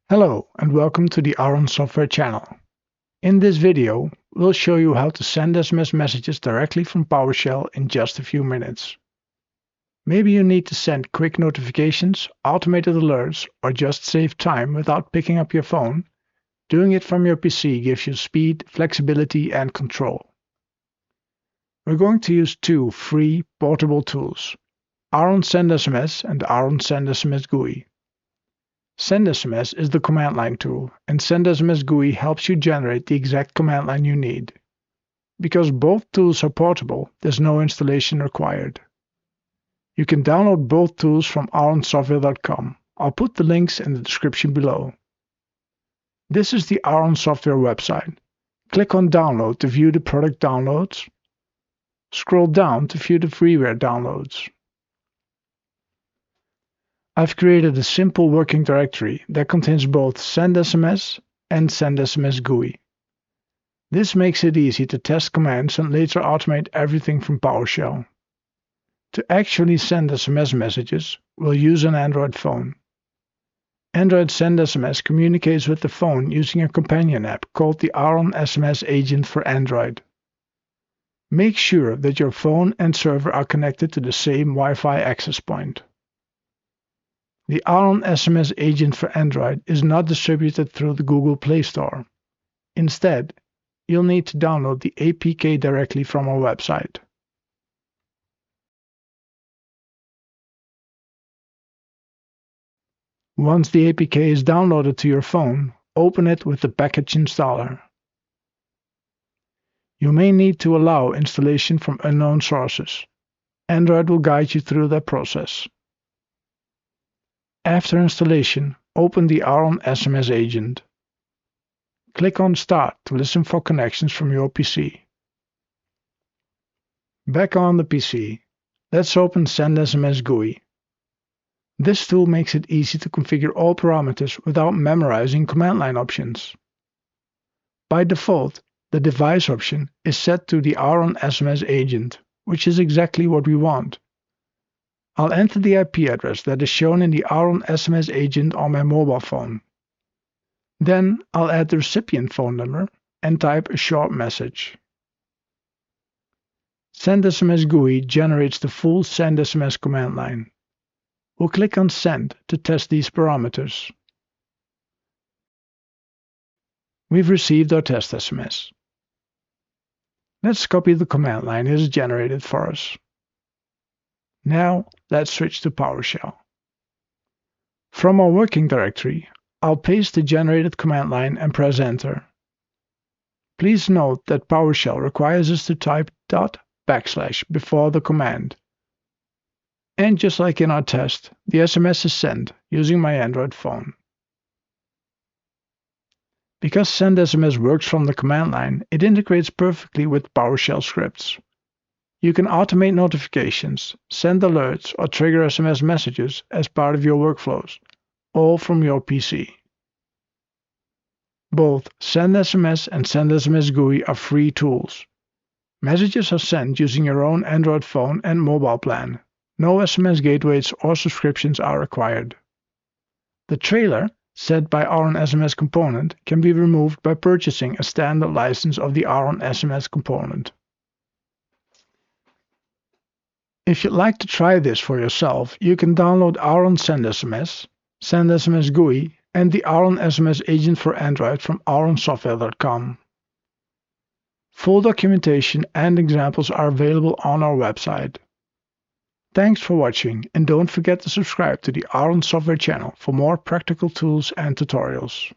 Hello and welcome to the Auron Software channel. In this video, we'll show you how to send SMS messages directly from Powershell in just a few minutes. Maybe you need to send quick notifications, automated alerts, or just save time without picking up your phone. Doing it from your PC gives you speed, flexibility, and control. We're going to use two free portable tools, Auron Send SMS and Auron Send SMS GUI. Send SMS is the command line tool, and Send SMS GUI helps you generate the exact command line you need. Because both tools are portable, there's no installation required. You can download both tools from auronsoftware.com. I'll put the links in the description below. This is the Auron Software website. Click on Download to view the product downloads. Scroll down to view the freeware downloads. I've created a simple working directory that contains both Send SMS and Send SMS GUI. This makes it easy to test commands and later automate everything from PowerShell. To actually send SMS messages, we'll use an Android phone. Android Send SMS communicates with the phone using a companion app called the Auron SMS Agent for Android. Make sure that your phone and server are connected to the same Wi-Fi access point. The Auron SMS Agent for Android is not distributed through the Google Play Store. Instead, you'll need to download the APK directly from our website. Once the APK is downloaded to your phone, open it with the package installer. You may need to allow installation from unknown sources. Android will guide you through that process. After installation, open the Auron SMS Agent. Click on Start to listen for connections from your PC. Back on the PC, let's open Send SMS GUI. This tool makes it easy to configure all parameters without memorizing command line options. By default, the device option is set to the Auron SMS Agent, which is exactly what we want. I'll enter the IP address that is shown in the Auron SMS Agent on my mobile phone. Then I'll add the recipient phone number and type a short message. Send SMS GUI generates the full Send SMS command line. We'll click on Send to test these parameters. We've received our test SMS. Let's copy the command line it has generated for us. Now let's switch to PowerShell. From our working directory, I'll paste the generated command line and press Enter. Please note that PowerShell requires us to type // before the command. And just like in our test, the SMS is sent using my Android phone. Because Send SMS works from the command line, it integrates perfectly with PowerShell scripts. You can automate notifications, send alerts, or trigger SMS messages as part of your workflows, all from your PC. Both Send SMS and Send SMS GUI are free tools. Messages are sent using your own Android phone and mobile plan. No SMS gateways or subscriptions are required. The trailer, set by Auron SMS component, can be removed by purchasing a standard license of the Auron SMS component. If you'd like to try this for yourself, you can download Auron Send SMS, Send SMS GUI, and the Auron SMS Agent for Android from auronsoftware.com. Full documentation and examples are available on our website. Thanks for watching, and don't forget to subscribe to the Auron Software channel for more practical tools and tutorials.